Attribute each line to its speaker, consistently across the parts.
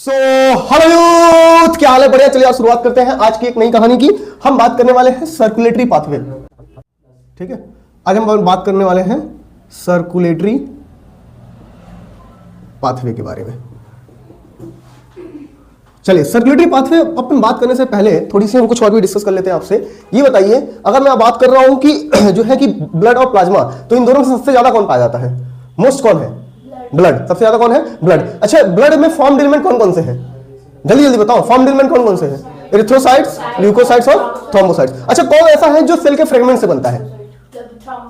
Speaker 1: So hello youth, क्या हाल है? बढ़िया। चलिए आज शुरुआत करते हैं आज की एक नई कहानी की। हम बात करने वाले हैं सर्कुलेटरी पाथवे। ठीक है, आज हम बात करने वाले हैं सर्कुलेटरी पाथवे के बारे में। चलिए, सर्कुलेटरी पाथवे अपन बात करने से पहले थोड़ी सी हम कुछ और भी डिस्कस कर लेते हैं आपसे। ये बताइए, अगर मैं बात कर रहा हूं कि जो है कि ब्लड और प्लाज्मा, तो इन दोनों में सबसे ज्यादा कौन पाया जाता है? मोस्ट कौन है? ब्लड। सबसे ज्यादा कौन है? ब्लड। अच्छा, ब्लड में फॉर्म्ड एलिमेंट कौन कौन से हैं? जल्दी जल्दी बताओ, फॉर्म्ड एलिमेंट कौन कौन से हैं? एरिथ्रोसाइट्स, ल्यूकोसाइट्स और थ्रोम्बोसाइट्स। अच्छा, कौन ऐसा है जो सेल के फ्रेगमेंट से बनता है?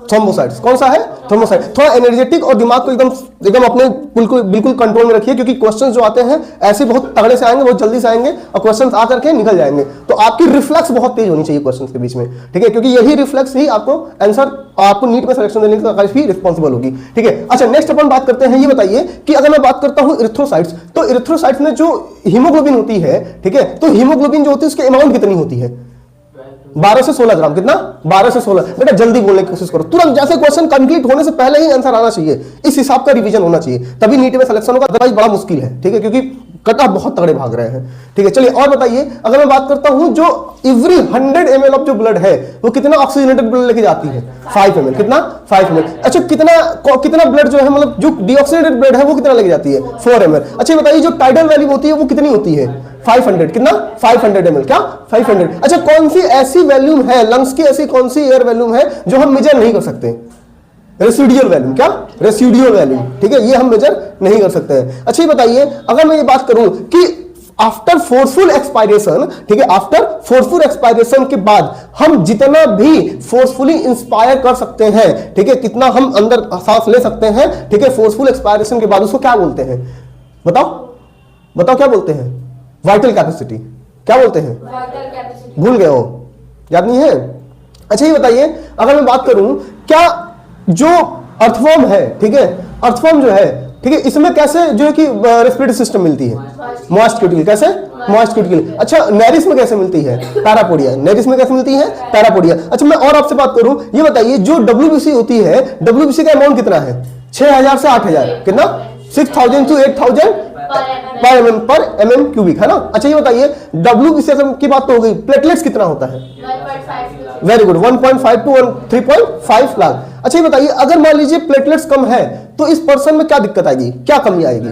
Speaker 1: थ्रोम्बोसाइट्स। कौन सा है? थ्रोम्बोसाइट। थोड़ा एनर्जेटिक और दिमाग को एकदम अपने बिल्कुल कंट्रोल में रखिए, क्योंकि क्वेश्चंस जो आते हैं ऐसे बहुत तगड़े से आएंगे, बहुत जल्दी से आएंगे और क्वेश्चंस आ करके निकल जाएंगे। तो आपकी रिफ्लेक्स बहुत तेज होनी चाहिए क्वेश्चंस के बीच में। ठीक है, क्योंकि यही रिफ्लेक्स ही आपको आंसर, आपको नीट में सिलेक्शन देने का काफी रिस्पॉन्सिबल होगी। ठीक है, अच्छा नेक्स्ट अपन बात करते हैं। ये बताइए कि अगर मैं बात करता हूं इरिथ्रोसाइट्स, तो इरिथ्रोसाइट्स में जो हीमोग्लोबिन होती है, ठीक है, तो हीमोग्लोबिन जो होती है उसकी अमाउंट कितनी होती है? 12 से 16 ग्राम। कितना? 12 से 16। बेटा जल्दी बोलने की कोशिश करो, तुरंत, जैसे क्वेश्चन कंप्लीट होने से पहले ही आंसर आना चाहिए। इस हिसाब का रिवीजन होना चाहिए, तभी नीट में सिलेक्शन होगा, अदरवाइज बड़ा मुश्किल है। ठीक है, क्योंकि कट ऑफ बहुत तगड़े भाग रहे हैं। ठीक है, चलिए और बताइए, अगर मैं बात करता हूं जो एवरी 100 ml ऑफ जो ब्लड है वो कितना ऑक्सीजनेटेड ब्लड लेके जाती है? 5 ml। कितना? 5 ml। अच्छा, कितना ब्लड जो है, मतलब जो डीऑक्सीनेटेड ब्लड है वो कितना लेके जाती है? 4 ml। अच्छा बताइए, जो टाइडल वैल्यू होती है वो कितनी होती है? 500। कितना? 500 ml। क्या? 500। अच्छा, कौन सी ऐसी वैल्यूम है, लंग्स की ऐसी कौन सी एयर वैल्यूम है जो हम मेजर नहीं कर सकते? Residual volume. क्या? Residual volume. ठीक है, ये हम मेजर नहीं कर सकते हैं। अच्छा ये बताइए, अगर मैं ये बात करूं कि आफ्टर फोर्सफुल एक्सपायरेशन, ठीक है, आफ्टर फोर्सफुल एक्सपायरेशन के बाद हम जितना भी फोर्सफुली इंस्पायर कर सकते हैं, ठीक है, कितना हम अंदर सांस ले सकते हैं, ठीक है, फोर्सफुल एक्सपायरेशन के बाद, उसको क्या बोलते हैं? बताओ क्या बोलते हैं? Vital capacity. क्या बोलते हैं? भूल गए हो? याद नहीं है? अच्छा ये बताइए, अगर मैं बात करूं, क्या जो अर्थवॉर्म है, ठीक है, अर्थवॉर्म जो है, ठीक है, इसमें कैसे जो है कि रेस्पिरेटरी सिस्टम मिलती है? Moist cuticle. कैसे? Moist cuticle. अच्छा, नेरिस में कैसे मिलती है? पैरापोडिया। नेरिस में कैसे मिलती है? पैरापोडिया। अच्छा, मैं और आपसे बात करूं, ये बताइए, जो डब्ल्यूबीसी होती है, डब्ल्यूबीसी का अमाउंट कितना है? 6000 से 8000। कितना? 6000 to 8000 पर mm क्यूबिक, है ना? अच्छा ये बताइए, डब्ल्यूबीसी की बात तो हो गई, प्लेटलेट्स कितना होता है? Very good, 1.5 to 3.5 lakh. अच्छा ये बताइए, अगर मान लीजिए प्लेटलेट्स कम है तो इस पर्सन में क्या दिक्कत आएगी, क्या कमी आएगी?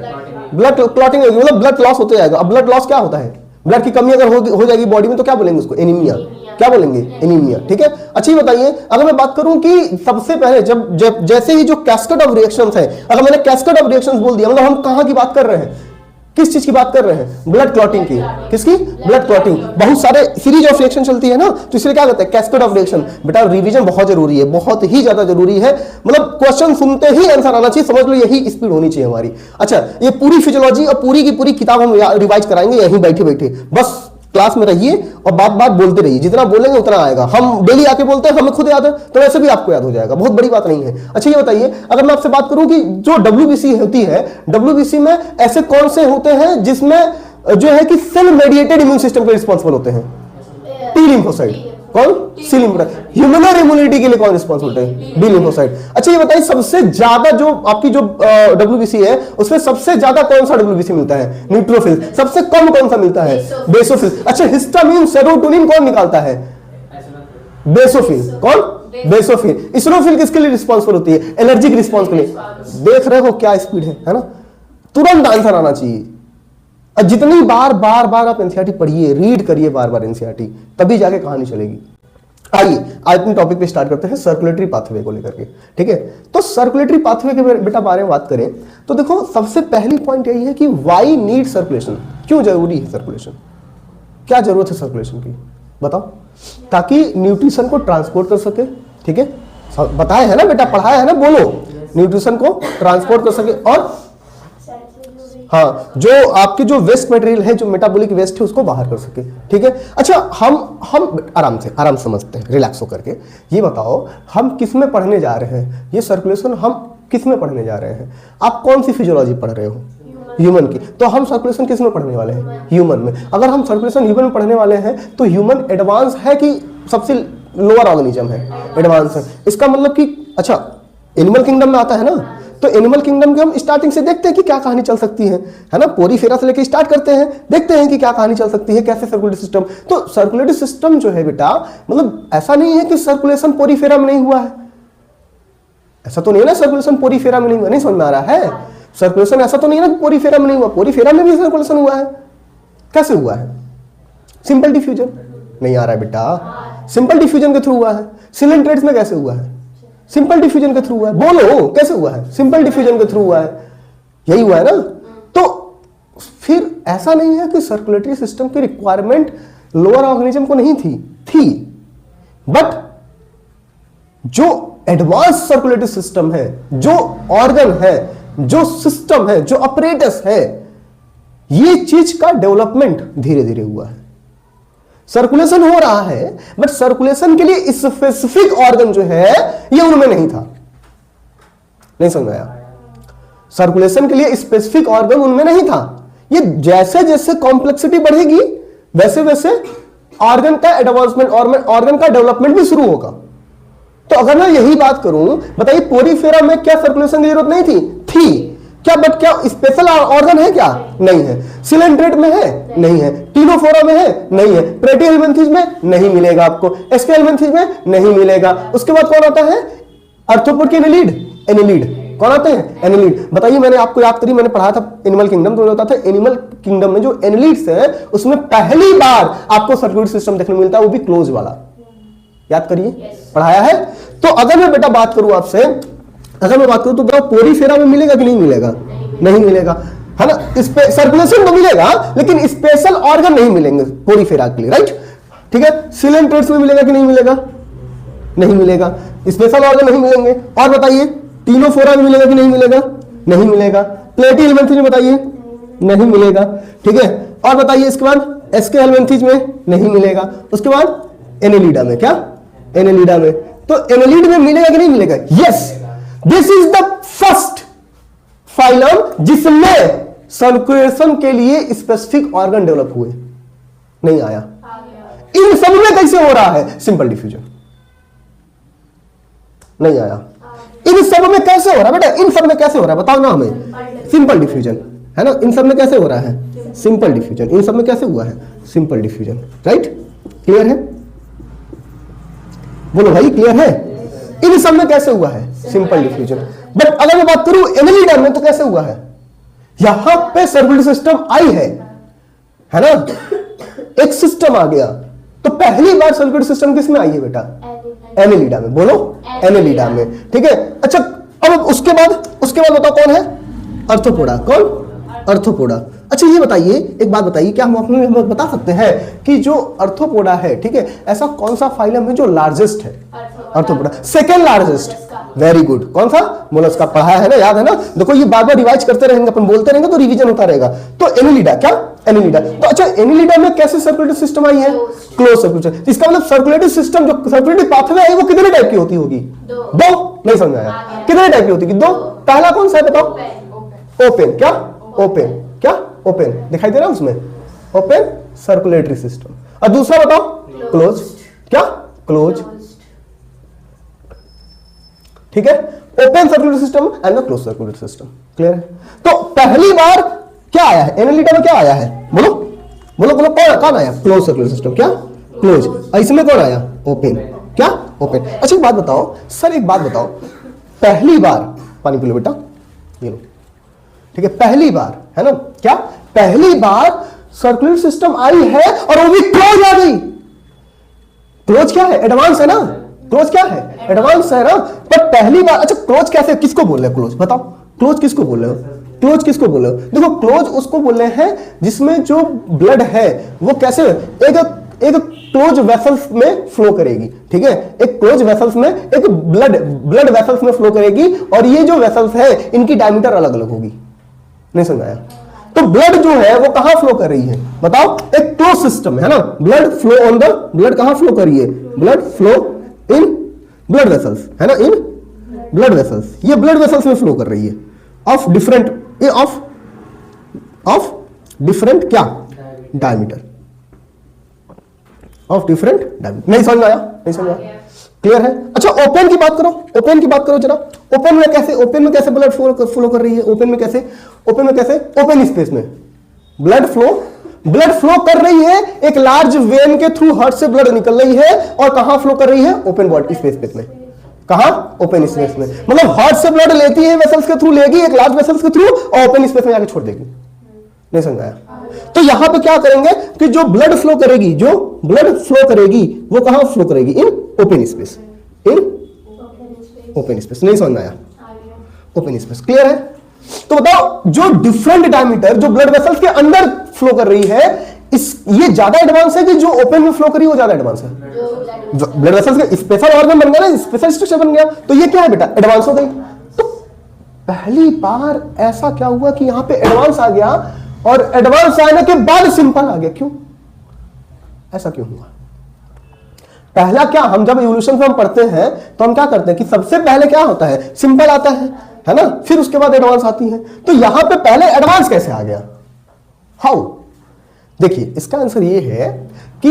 Speaker 1: ब्लड क्लॉटिंग होगी, मतलब ब्लड लॉस होते जाएगा। अब ब्लड लॉस क्या होता है? ब्लड की कमी अगर हो जाएगी बॉडी में तो क्या बोलेंगे उसको? एनीमिया। क्या बोलेंगे? एनीमिया। ठीक है, अच्छा ये बताइए, अगर मैं बात करूं कि सबसे पहले जब जैसे ही जो कैस्केड ऑफ रिएक्शंस है, अगर मैंने कैस्केड ऑफ रिएक्शंस बोल दिया, मतलब हम कहां की बात कर रहे हैं? किस चीज की बात कर रहे हैं? ब्लड क्लॉटिंग की। किसकी? Blood clotting. बहुत सारे सीरीज ऑफ रिएक्शन चलती है ना, तो इसलिए क्या कहते हैं? Cascade of reaction. बेटा रिवीजन बहुत जरूरी है, बहुत ही ज्यादा जरूरी है, मतलब क्वेश्चन सुनते ही आंसर आना चाहिए, समझ लो, यही स्पीड होनी चाहिए हमारी। अच्छा, ये पूरी फिजियोलॉजी और पूरी की पूरी किताब हम रिवाइज कराएंगे यहीं बैठे बैठे। बस क्लास में रहिए और बात बोलते रहिए, जितना बोलेंगे उतना आएगा। हम डेली आके बोलते हैं, हमें खुद याद है, तो वैसे भी आपको याद हो जाएगा, बहुत बड़ी बात नहीं है। अच्छा ये बताइए, अगर मैं आपसे बात करूं कि जो डब्ल्यूबीसी होती है, डब्ल्यूबीसी में ऐसे कौन से होते हैं जिसमें जो है कि सेल मेडिएटेड इम्यून सिस्टम के रिस्पॉन्सिबल होते हैं? T lymphocyte. कौन? सी लिम्फोसाइट। ह्यूमनल इम्यूनिटी के लिए कौन रिस्पॉन्सिबल है? B lymphocyte. अच्छा ये बताइए, सबसे ज्यादा जो आपकी जो डब्ल्यूबीसी है, उसमें सबसे ज्यादा कौन सा डब्ल्यूबीसी मिलता है? न्यूट्रोफिल। सबसे कम कौन सा मिलता है? बेसोफिल। अच्छा, हिस्टामिन सेरोटोनिन कौन निकालता है? बेसोफिल। कौन? बेसोफिल। इसनोफिल किसके लिए रिस्पॉन्सिबल होती है? एलर्जिक रिस्पॉन्स के लिए। देख रहे हो क्या स्पीड है ना? तुरंत आंसर आना चाहिए। जितनी बार आप एनसीईआरटी पढ़िए, रीड करिए बार एनसीईआरटी, तभी जाके कहानी चलेगी। आइए आज अपने टॉपिक पे स्टार्ट करते हैं सर्कुलेटरी पाथवे को लेकर के। ठीक है, तो सर्कुलेटरी पाथवे के बेटा बारे में बात करें तो देखो, सबसे पहली पॉइंट यही है कि व्हाई नीड सर्कुलेशन। क्यों जरूरी है सर्कुलेशन? क्या जरूरत है सर्कुलेशन की? बताओ। ताकि न्यूट्रिशन को ट्रांसपोर्ट कर सके। ठीक है, बताया है ना बेटा, पढ़ाया है ना, बोलो। न्यूट्रिशन को ट्रांसपोर्ट कर सके और हाँ, जो आपकी जो वेस्ट मटेरियल है, जो मेटाबॉलिक वेस्ट है, उसको बाहर कर सके। ठीक है, अच्छा हम आराम समझते हैं, रिलैक्स होकर के। ये बताओ, हम किस में पढ़ने जा रहे हैं? ये सर्कुलेशन हम किस में पढ़ने जा रहे हैं? आप कौन सी फिजियोलॉजी पढ़ रहे हो? ह्यूमन की। तो हम सर्कुलेशन किस में पढ़ने वाले हैं? ह्यूमन में। अगर हम सर्कुलेशन ह्यूमन में पढ़ने वाले हैं तो ह्यूमन एडवांस है कि सबसे लोअर ऑर्गेनिज्म है? एडवांस है। इसका मतलब कि अच्छा, एनिमल किंगडम में आता है ना, तो एनिमल किंगडम के हम स्टार्टिंग से देखते हैं कि क्या कहानी चल सकती है ना, पोरीफेरा से लेके स्टार्ट करते हैं, देखते हैं कि क्या कहानी चल सकती है, कैसे सर्कुलेटरी सिस्टम। तो सर्कुलेटरी सिस्टम जो है बेटा, मतलब ऐसा नहीं है कि सर्कुलेशन पोरीफेरा में नहीं हुआ है, ऐसा तो नहीं है ना सर्कुलेशन पोरीफेरा में नहीं हुआ, नहीं समझ में आ रहा है? सर्कुलेशन ऐसा तो नहीं है ना पोरीफेरा में नहीं हुआ, पोरीफेरा में भी सर्कुलेशन हुआ है। कैसे हुआ है? Simple diffusion. नहीं आ रहा है बेटा, सिंपल डिफ्यूजन के थ्रू हुआ है। सिलेंट्रेट्स में कैसे हुआ है? सिंपल डिफ्यूजन के थ्रू हुआ है। बोलो कैसे हुआ है? सिंपल डिफ्यूजन के थ्रू हुआ है, यही हुआ है ना। तो फिर ऐसा नहीं है कि सर्कुलेटरी सिस्टम की रिक्वायरमेंट लोअर ऑर्गेनिज्म को नहीं थी, बट जो एडवांस सर्कुलेटरी सिस्टम है, जो ऑर्गन है, जो सिस्टम है, जो ऑपरेटस है, ये चीज का डेवलपमेंट धीरे धीरे हुआ है। सर्कुलेशन हो रहा है, बट सर्कुलेशन के लिए स्पेसिफिक ऑर्गन जो है ये उनमें नहीं था। नहीं समझ आया? सर्कुलेशन के लिए स्पेसिफिक ऑर्गन उनमें नहीं था। ये जैसे जैसे कॉम्प्लेक्सिटी बढ़ेगी वैसे वैसे ऑर्गन का एडवांसमेंट, ऑर्गन का डेवलपमेंट भी शुरू होगा। तो अगर मैं यही बात करूं, बताइए पोरीफेरा में क्या सर्कुलेशन की जरूरत नहीं थी क्या? बट क्या स्पेशल ऑर्गन है क्या? नहीं है। सिलेंट्रेट में है? नहीं है। टीनोफोरा में है? नहीं है। प्लेटिहेल्मिन्थेस में नहीं मिलेगा आपको, एस्केहेल्मिन्थेस में नहीं मिलेगा। उसके बाद कौन आता है? आर्थ्रोपोड के एनिलीड। कौन आते हैं? एनिलीड। बताइए, मैंने आपको याद करिए, मैंने पढ़ा था एनिमल किंगडम, तो होता था एनिमल किंगडम में जो एनिलीड्स है उसमें पहली बार आपको सर्कुलेटरी सिस्टम देखने को मिलता है, वो भी क्लोज वाला। याद करिए, पढ़ाया है। तो अगर मैं बेटा बात करूं आपसे, अगर मैं बात करूं तो बताओ पोरीफेरा में मिलेगा कि नहीं मिलेगा? नहीं मिलेगा, है ना। सर्कुलेशन तो मिलेगा लेकिन स्पेशल ऑर्गन नहीं मिलेंगे पोरीफेरा के लिए, राइट? ठीक है। सिलेंट्रेट्स में मिलेगा कि नहीं मिलेगा? नहीं मिलेगा, स्पेशल ऑर्गन नहीं मिलेंगे। और बताइए टीनोफोरा में मिलेगा कि नहीं मिलेगा? नहीं मिलेगा। प्लेटिहेल्मिन्थेस में बताइए, नहीं मिलेगा। ठीक है। और बताइए इसके बाद एस्केहेल्मिन्थेस में नहीं मिलेगा। उसके बाद एनेलिडा में, क्या? एनेलिडा में। तो एनेलिड में मिलेगा कि नहीं मिलेगा? Yes, this is the first phylum जिसमें सर्कुलेशन के लिए स्पेसिफिक ऑर्गन डेवलप हुए। नहीं आया? इन सब में कैसे हो रहा है? Simple diffusion. नहीं आया? इन सब में कैसे हो रहा है बेटा? इन सब में कैसे हो रहा है बताओ ना हमें। सिंपल डिफ्यूजन, है ना। इन सब में कैसे हो रहा है? Simple diffusion. इन सब में कैसे हुआ है? Simple diffusion, right? क्लियर है? बोलो भाई, क्लियर है? इन सब में कैसे हुआ है? Simple diffusion. बट अगर मैं बात करूं एनेलिडा में तो कैसे हुआ है? यहां पे सर्कुलेटरी सिस्टम आई है ना, एक सिस्टम आ गया। तो पहली बार सर्कुलेटरी सिस्टम किस में आई है बेटा? एनेलिडा में। बोलो, एनेलिडा में। ठीक है। अच्छा, अब उसके बाद बताओ कौन है? आर्थ्रोपोडा। कौन? आर्थ्रोपोडा। अच्छा ये बताइए, एक बात बताइए, क्या हम बता सकते हैं कि जो आर्थ्रोपोडा है, ठीक है, ऐसा कौन सा फाइलम है जो लार्जेस्ट है? Arthropoda. Second largest, very good. कौन सा? मोलस्का। पढ़ाया है ना, याद है ना? देखो ये बार बार रिवाइज करते रहेंगे, अपन बोलते रहेंगे तो रिवीजन होता रहेगा। तो एनेलिडा, क्या? एनेलिडा। तो अच्छा, एनेलिडा में कैसे सर्कुलेटरी सिस्टम आई है? Close circulatory. इसका मतलब सर्कुलेटरी सिस्टम, जो सर्कुलेटरी पाथवे है, वो कितने टाइप की होती होगी? दो। नहीं समझ आया? कितने टाइप की होती है? दो। पहला कौन सा है बताओ? ओपन। क्या? ओपन। क्या? ओपन। दिखाई दे रहा है उसमें? Open circulatory system. और दूसरा बताओ? क्लोज। क्या? क्लोज। ठीक है। Open circulatory system and the close circulatory system. Clear है? तो पहली बार क्या आया है? एनेलिडा में क्या आया है? बोलो बोलो बोलो, कौन आया? Close circulatory system. क्या? क्लोज। इसमें कौन आया? ओपन। क्या? ओपन। अच्छा एक बात बताओ सर, एक बात बताओ, पहली बार, पानी पी लो बेटा, ये लो। ठीक है, पहली बार, है ना, क्या पहली बार सर्कुलेटरी सिस्टम आई है और वो भी क्लोज आ गई। क्लोज क्या है? एडवांस है ना। क्लोज क्या है? एडवांस है ना। पर पहली बार, अच्छा क्लोज कैसे, किसको बोल रहे हैं क्लोज? बताओ, क्लोज किसको बोल रहे हो? क्लोज किसको बोल रहे हो? देखो क्लोज उसको बोल रहे हैं जिसमें जो ब्लड है वो कैसे एक क्लोज वेसल्स में फ्लो करेगी। ठीक है, एक क्लोज वेसल्स में, एक ब्लड वेसल्स में फ्लो करेगी, और ये जो वेसल्स है इनकी डायमीटर अलग अलग होगी। नहीं समझ आया? तो ब्लड जो है वो कहां फ्लो कर रही है बताओ? एक क्लोज सिस्टम है ना, blood flow on the, blood कहां फ्लो कर रही है? Blood flow in blood vessels, है ना, इन ब्लड वेसल्स। ये ब्लड वेसल्स में फ्लो कर रही है ऑफ डिफरेंट क्या? Diameter, of different diameter. नहीं समझ आया? नहीं समझ आया? क्लियर है? अच्छा ओपन की बात करो, ओपन की बात करो जरा। ओपन में कैसे ब्लड फ्लो कर रही है? ओपन में कैसे? ओपन स्पेस में ब्लड फ्लो कर रही है, एक लार्ज वेन के थ्रू हार्ट से ब्लड निकल रही है, और कहां फ्लो कर रही है? ओपन बॉडी स्पेस में। कहां? ओपन स्पेस में। मतलब हार्ट से ब्लड लेती है, वेसल्स के थ्रू लेगी, एक लार्ज वेसल्स के थ्रू, और ओपन स्पेस में जाके छोड़ देगी। नहीं समझ आया? तो यहां पे क्या करेंगे कि जो ब्लड फ्लो करेगी वो कहां फ्लो करेगी? In open space. Open space. नहीं समझ आया? Open space. क्लियर है? तो बताओ जो डिफरेंट डायमीटर जो ब्लड वेसल्स के अंदर फ्लो कर रही है, ये ज्यादा एडवांस है कि जो ओपन में फ्लो करी वो ज्यादा एडवांस है? ब्लड वेसल्स के स्पेशल ऑर्गन बन गया ना, स्पेशल स्ट्रक्चर बन गया, तो ये क्या है बेटा? एडवांस हो गई। तो पहली बार ऐसा क्या हुआ कि यहां पे एडवांस आ गया, और एडवांस आने के बाद सिंपल आ गया। क्यों? ऐसा क्यों हुआ? पहला क्या, हम जब इवोल्यूशन में हम पढ़ते हैं तो हम क्या करते हैं कि सबसे पहले क्या होता है? सिंपल आता है ना, फिर उसके बाद एडवांस आती है। तो यहां पे पहले एडवांस कैसे आ गया? हाउ? देखिए इसका आंसर ये है कि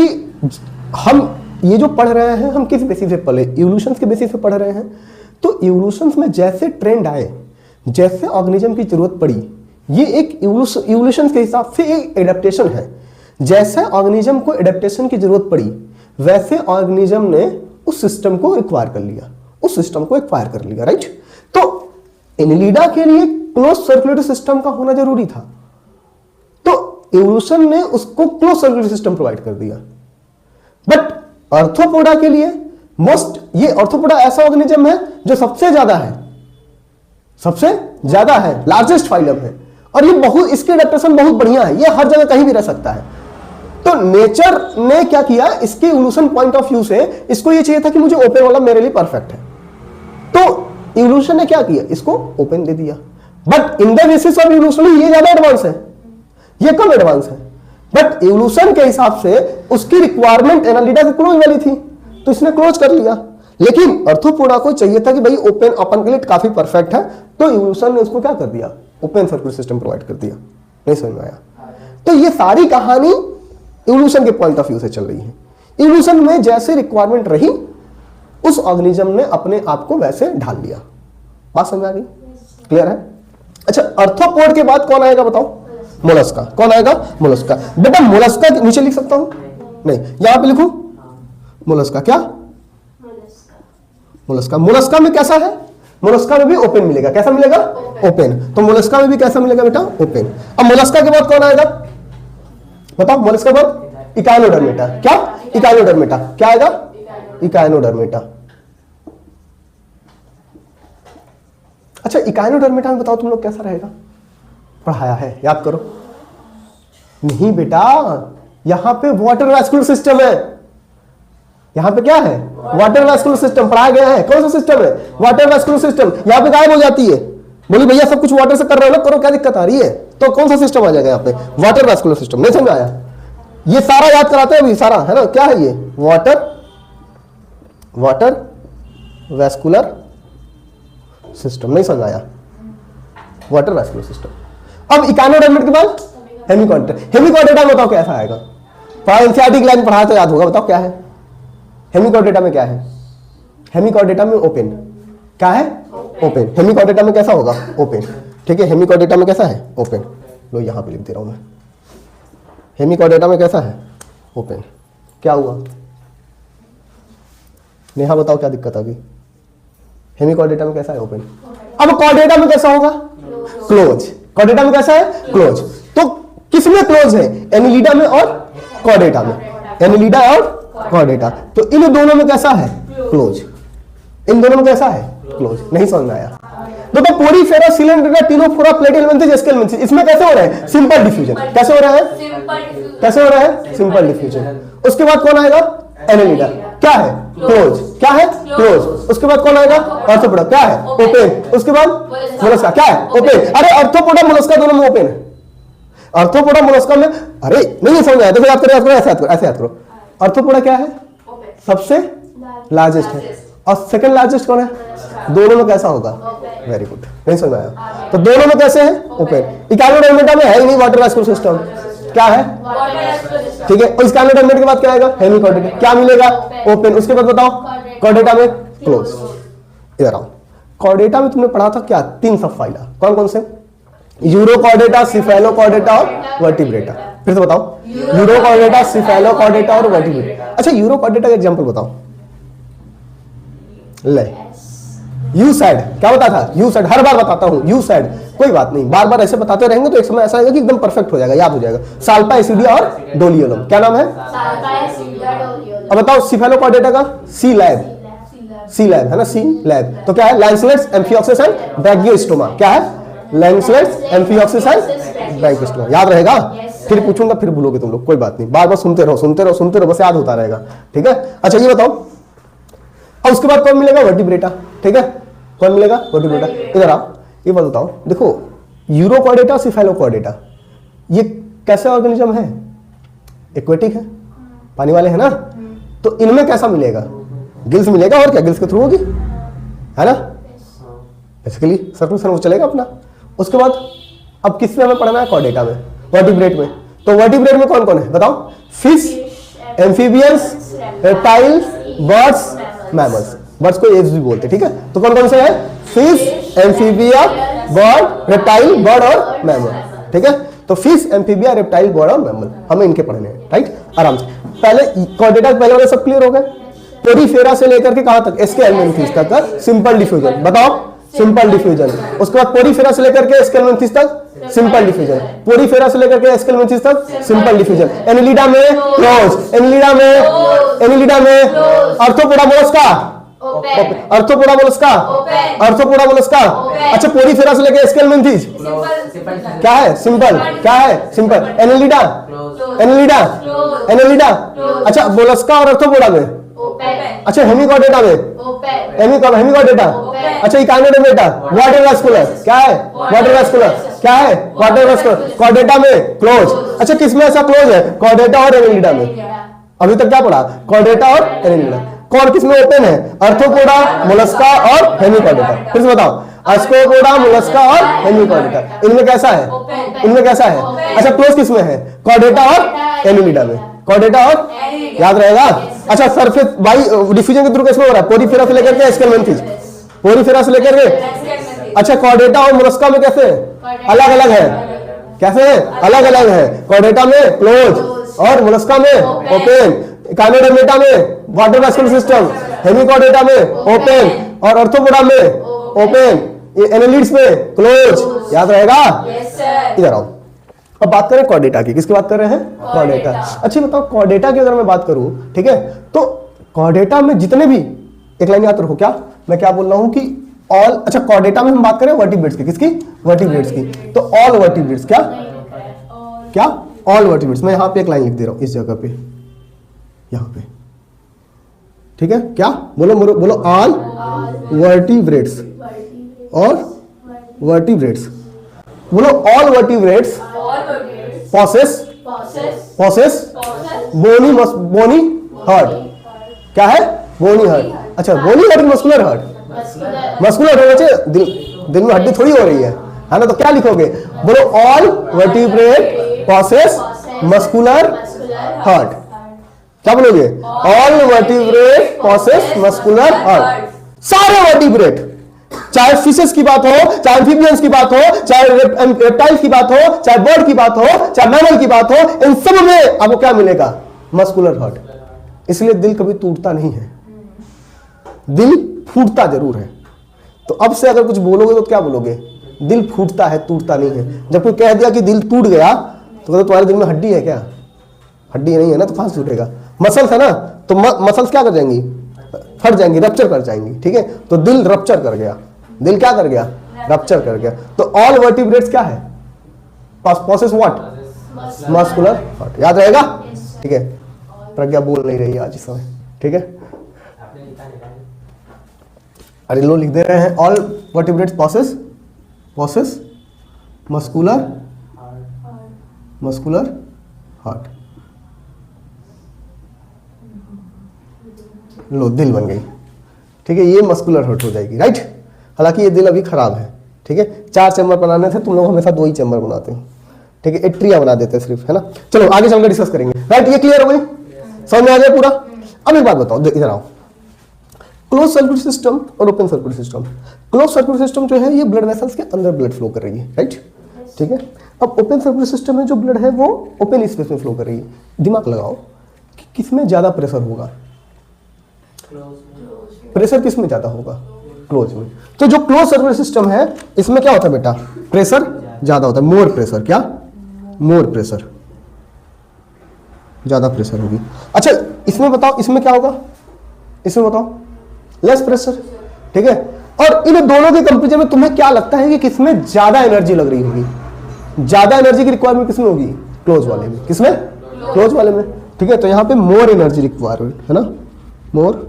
Speaker 1: हम ये जो पढ़ रहे हैं, हम किस बेसिस पे पढ़े? इवोल्यूशन के बेसिस पे पढ़ रहे हैं। तो इवोल्यूशन में जैसे ट्रेंड आए, जैसे ऑर्गेनिज्म की जरूरत पड़ी, ये एक इवोल्यूशन के हिसाब से एक एडेप्टेशन है। जैसे ऑर्गेनिज्म को एडेप्टेशन की जरूरत पड़ी, वैसे ऑर्गेनिज्म ने उस सिस्टम को एक्वायर कर लिया। राइट? तो एनिलिडा के लिए क्लोज सर्कुलेटरी सिस्टम का होना जरूरी था, तो इवोल्यूशन ने उसको क्लोज सर्कुलेटरी सिस्टम प्रोवाइड कर दिया। बट आर्थ्रोपोडा के लिए ये आर्थ्रोपोडा ऐसा ऑर्गेनिज्म है जो सबसे ज्यादा है, लार्जेस्ट फाइलम है, और ये इसकी एडेप्टेशन बहुत बढ़िया है, ये हर जगह कहीं भी रह सकता है। तो नेचर ने क्या किया, इसके इवोल्यूशन पॉइंट ऑफ व्यू से इसको ये चाहिए था कि मुझे ओपन वाला मेरे लिए परफेक्ट है, तो इवोल्यूशन ने क्या किया? इसको ओपन दे दिया। But in the basis of evolution ये ज्यादा एडवांस है, ये कम एडवांस है। बट इवोल्यूशन के हिसाब से उसकी रिक्वायरमेंट एनालिडा से क्लोज वाली थी, तो इसने क्लोज कर लिया। लेकिन आर्थ्रोपोडा को चाहिए था कि भाई ओपन अपन के लिए काफी परफेक्ट है, तो इवोल्यूशन ने उसको क्या कर दिया? ओपन सर्कुलर सिस्टम प्रोवाइड कर दिया। नहीं समझ में आया? तो ये सारी कहानी इवोल्यूशन के पॉइंट ऑफ व्यू से चल रही है। इवोल्यूशन में जैसे रिक्वायरमेंट रही, उस ऑर्गेनिज्म ने अपने आप को वैसे ढाल लिया। बात समझ आ गई? क्लियर है? अच्छा आर्थ्रोपोड के बाद कौन आएगा बताओ? मोलस्का। कौन आएगा? मोलस्का। बेटा मोलस्का नीचे लिख सकता हूं? नहीं, यहां पे लिखूं मोलस्का। क्या? मोलस्का में कैसा है? मोलस्का में भी ओपन मिलेगा। कैसा मिलेगा? ओपन। तो मोलस्का में भी कैसा मिलेगा बेटा? ओपन। अब मोलस्का के बाद कौन आएगा बताओ? मोलस्का के बाद इकाइनोडर्मेटा। क्या? इकाइनोडर्मेटा। क्या आएगा? इकाइनोडर्मेटा। अच्छा इकाइनोडर्मेटा में बताओ तुम लोग कैसा रहेगा? पढ़ाया है, याद करो। नहीं बेटा, यहां पे वाटर वैस्कुलर सिस्टम है। यहां पे क्या है? वाटर वैस्कुलर सिस्टम पढ़ाया गया है। कौन सा सिस्टम है? Water vascular system. यहां पे गायब हो जाती है, बोली भैया सब कुछ वाटर से कर रहे हो ना, करो, क्या दिक्कत आ रही है? तो कौन सा सिस्टम आ जाएगा यहाँ पे? Water vascular system. नहीं समझ आया? ये सारा याद कराते हैं अभी, सारा है ना। क्या है ये? Water vascular system. नहीं समझ आया? Water vascular system. अब इकाइनोडर्मेट के बाद हेमिकॉर्डेटा में बताओ कैसा आएगा? एनसीईआरटी की लाइन पढ़ाया तो याद होगा। बताओ क्या है हेमिकॉर्डेटा में? क्या है हेमिकॉर्डेटा में? ओपन। क्या है? ओपन। हेमिकॉर्डेटा में कैसा होगा? ओपन। ठीक है, हेमिकॉर्डेटा में कैसा है? ओपन। लो यहां पे लिख दे रहा हूं मैं, हेमिकॉर्डेटा में कैसा है? ओपन। क्या हुआ नेहा बताओ क्या दिक्कत आ गई? हेमिकॉर्डेटा में कैसा है? ओपन। अब कॉर्डेटा में कैसा होगा? क्लोज। कॉर्डेटा में कैसा है? क्लोज। तो किसमें क्लोज है? एनिलिडा में और कॉर्डेटा में। एनिलिडा और कॉर्डेटा। तो इन दोनों में कैसा है? क्लोज। इन दोनों में कैसा है? क्लोज। नहीं समझ में आया? तो पोरीफेरा, सिलेंडर, टिनोफोरा, प्लेटिहेलमिन्थेस, एस्केलमिन्थेस, इसमें कैसे हो रहा है? Simple diffusion. कैसे हो रहा है? कैसे हो रहा है? Simple diffusion. उसके बाद कौन आएगा? एनिलिडा। क्या है? क्लोज। क्या है? क्लोज। उसके बाद कौन आएगा? आर्थ्रोपोडा। क्या है? ओपन। उसके बाद मोलस्का। क्या है? ओपन। अरे आर्थ्रोपोडा मोलस्का दोनों में ओपन है। आर्थ्रोपोडा मोलस्का में, अरे नहीं समझ आया? देखो याद करो, ऐसे याद करो। आर्थ्रोपोडा क्या है? सबसे लार्जेस्ट है। और सेकंड लार्जेस्ट कौन है? दोनों में कैसा होगा? Very good. नहीं समझ आया? तो दोनों में कैसे है? ओपन। इकाइनोडर्मेटा में है ही नहीं वाटर वैस्कुलर सिस्टम, क्या है, ठीक है। और इसका एंडोडर्मिट के बाद क्या आएगा, हेमिकॉर्डेटा, क्या मिलेगा, ओपन। उसके बाद बताओ कॉर्डेटा में क्लोज। इधर आओ, कॉर्डेटा में तुमने पढ़ा था क्या, 3 सब फाइला, कौन कौन से, यूरोकॉर्डेटा, सिफेलोकॉर्डेटा और वर्टिब्रेटा। फिर से बताओ, यूरोकॉर्डेटा, सिफेलोकॉर्डेटा और वर्टिब्रेटा। अच्छा यूरोकॉर्डेटा का एग्जांपल बताओ, ले यू साइड, क्या बता था, यू साइड, हर बार बताता हूं यू साइड, कोई बात नहीं, बार बार ऐसे बताते रहेंगे तो एक समय ऐसा आएगा कि एकदम परफेक्ट हो जाएगा, याद हो जाएगा। साल्पा एसिडिया और डोलियोलम, क्या नाम है, अब बताओ सिफेलोकॉर्डेटा का, सी लैब, सी लैब है ना, सी लैब, तो क्या है, लैंसलेट्स, एम्फिऑक्सिस एंड ब्रैकियोस्टोमा, क्या है, लैंसलेट्स, एम्फिऑक्सिस एंड ब्रैकियोस्टोमा, याद रहेगा। फिर पूछूंगा फिर भूलोगे तुम लोग, कोई बात नहीं, बार बार सुनते रहो सुनते रहो सुनते रहो, बस याद होता रहेगा, ठीक है। अच्छा ये बताओ, और उसके बाद कौन मिलेगा, वर्टिब्रेटा, ठीक है, कौन मिलेगा, वर्टिब्रेटा। इधर आओ, ये बात बताओ, देखो यूरोकॉर्डेटा, सिफेलोकॉर्डेटा, ये कैसे ऑर्गेनिज्म है, एक्वेटिक है, पानी वाले है ना, तो इनमें कैसा मिलेगा, गिल्स मिलेगा, और क्या गिल्स के थ्रू होगी, है ना, बेसिकली सर्कुलेशन वो चलेगा अपना। उसके बाद अब किसमें हमें पढ़ना है, कॉर्डेटा में, वर्टिब्रेट में। तो वर्टिब्रेट में कौन कौन है बताओ, fish, amphibians, reptiles, birds, mammals, birds को एव्स भी बोलते हैं, ठीक है। तो कौन कौन से है, fish, amphibia, bird, reptile, bird और मैमल, ठीक है। तो फिश, एम्फीबिया, रेप्टाइल, बर्ड और मैमल, हमें इनके पढ़ने हैं, राइट, आराम से। पहले कॉर्डेटा पहले वाले सब क्लियर हो गए, पोरीफेरा से लेकर के कहां तक, एस्केलमेंथिस तक का सिंपल डिफ्यूजन, बताओ सिंपल डिफ्यूजन। उसके बाद पोरीफेरा से लेकर के एस्केलमेंथिस तक सिंपल डिफ्यूजन, पोरीफेरा से लेकर के एस्केलमेंथिस तक सिंपल डिफ्यूजन। एनिलिडा में क्लोज, एनिलिडा में arthropoda Mollusca, arthropoda Mollusca, arthropoda Mollusca. अच्छा पोरीफेरा से लेकर एस्केलमेंथिस क्या है, सिंपल, क्या है, सिंपल। Annelida, Annelida, Annelida. अच्छा मोलस्का और आर्थ्रोपोडा में, अच्छा हेमिकॉर्डेटा में, हेमिकॉर्डेटा। अच्छा इकाइनोडर्मेटा, वाटर वास्कुलर, क्या है, वाटर वास्कुलर, क्या है, वाटर वास्कुलर। कॉर्डेटा में क्लोज, अच्छा किसमें ऐसा क्लोज है, कॉर्डेटा और एनिलिडा में। अभी तक क्या पढ़ा, कॉर्डेटा और एनिलिडा। कौन किसमें ओपन है, आर्थ्रोपोडा, मोलस्का और हेमिकॉर्डेटा। फिर से बताओ, आर्थ्रोपोडा, मोलस्का और हेमिकॉर्डेटा, इनमें कैसा है, इनमें कैसा है। अच्छा क्लोज किसमें है, कॉर्डेटा और एनिलिडा में, कॉर्डेटा और, याद रहेगा। अच्छा सरफेस बाई डिफ्यूजन के थ्रू किसमें हो रहा है, पोरीफेरा से लेकर के एस्केलमेंथिस, पोरीफेरा से लेकर के। अच्छा कॉर्डेटा और मोलस्का में कैसे अलग अलग है, कैसे अलग अलग है, कॉर्डेटा में क्लोज और मोलस्का में ओपन, इकाइनोडर्मेटा में वाटर वास्कुलर सिस्टम, हेमिकॉर्डेटा में ओपन और आर्थ्रोपोडा में ओपन, एनालिड्स में क्लोज, याद रहेगा। इधर आओ, अब बात करें कॉर्डेटा की, किसकी बात कर रहे हैं, कॉर्डेटा। अच्छी बताओ कॉर्डेटा की अगर मैं बात करूं, ठीक है, तो कॉर्डेटा में जितने भी, एक लाइन याद रखो, क्या मैं क्या बोल रहा हूं कि ऑल, अच्छा कॉर्डेटा में हम बात करें वर्टिब्रेट्स की, किसकी, वर्टिब्रेट्स की, तो ऑल वर्टिब्रेट्स, क्या क्या, ऑल वर्टिब्रेट्स। मैं यहां पे एक लाइन लिख दे रहा हूं इस जगह पे, यहां पे, ठीक है, क्या बोलो बोलो, ऑल वर्टिब्रेट्स और वर्टिब्रेट्स, बोलो all vertebrates possess bony heart, क्या है, bony heart। अच्छा bony heart muscular heart, muscular heart, दिल में हड्डी थोड़ी हो रही है ना, तो क्या लिखोगे, बोलो all vertebrate possess muscular heart, क्या बोलोगे, all vertebrate possess muscular heart. सारे वर्टिब्रेट, चाहे फिशेस की बात हो, चाहे एम्फीबियंस की बात हो, चाहे रेप्टाइल्स की बात हो, चाहे बर्ड की बात हो, चाहे मैमल की बात हो, इन सब में आपको क्या मिलेगा, मस्कुलर हार्ट। इसलिए दिल कभी टूटता नहीं है, दिल फूटता जरूर है। तो अब से अगर कुछ बोलोगे तो क्या बोलोगे, दिल फूटता है, टूटता नहीं है। जब कोई कह दिया कि दिल टूट गया तो कहते तुम्हारे दिल में हड्डी है क्या, हड्डी नहीं है ना, तो कहां से टूटेगा। मसल्स है ना, तो मसल्स क्या कर जाएंगी, फट जाएंगी, रप्चर कर जाएंगी, ठीक है। तो दिल रप्चर कर गया, दिल क्या कर गया, रप्चर कर गया। तो ऑल वर्टिब्रेट्स क्या है, पोसेस व्हाट, मस्कुलर हार्ट, याद रहेगा, ठीक है। प्रज्ञा बोल नहीं रही आज इस समय, ठीक है। अरे लो लिख दे रहे हैं, all vertebrates possess muscular heart. लो दिल बन गई, ठीक है, ये मस्कुलर हार्ट हो जाएगी, राइट। हालांकि ये दिल अभी खराब है, ठीक है। 4 चैम्बर बनाने थे, तुम लोग हमेशा 2 ही चैम्बर बनाते हो, ठीक है, एट्रिया बना देते हैं सिर्फ, है ना। चलो आगे चलकर डिस्कस करेंगे, राइट। ये क्लियर हो गई, समझ में आ गया पूरा। अब एक बात बताओ, इधर आओ, क्लोज सर्किट सिस्टम और open circuit system. Close circuit system जो है ये ब्लड वेसल्स के अंदर ब्लड फ्लो कर रही है, राइट, ठीक है। अब ओपन सर्किट सिस्टम में जो ब्लड है वो ओपन स्पेस में फ्लो कर रही है। दिमाग लगाओ कि किसमें ज्यादा प्रेशर होगा, प्रेशर किसमें ज्यादा होगा, क्लोज में। तो जो क्लोज सर्किट सिस्टम है इसमें क्या होता है बेटा, प्रेशर ज्यादा होता है, मोर प्रेशर, क्या, मोर प्रेशर, ज्यादा प्रेशर होगी। अच्छा इसमें बताओ, इसमें क्या होगा, इसमें बताओ, लेस प्रेशर, ठीक है। और इन दोनों के कंपेरिजन में तुम्हें क्या लगता है कि किसमें ज्यादा एनर्जी लग रही होगी, ज्यादा एनर्जी की रिक्वायरमेंट किसमें होगी, क्लोज वाले में। किसमें, क्लोज वाले में, ठीक है। तो यहां पे मोर एनर्जी रिक्वायरमेंट है ना, मोर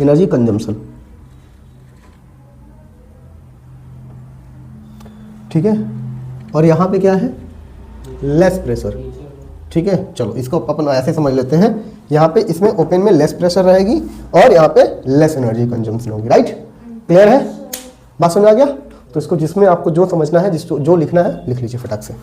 Speaker 1: एनर्जी कंजम्पशन, ठीक है। और यहां पे क्या है, लेस प्रेशर, ठीक है। चलो इसको अपन ऐसे समझ लेते हैं, यहाँ पे इसमें ओपन में लेस प्रेशर रहेगी और यहाँ पे लेस एनर्जी कंजम्पशन होगी, राइट। क्लियर है, बात समझ आ गया। तो इसको जिसमें आपको जो समझना है, जिसको जो लिखना है लिख लीजिए फटाक से।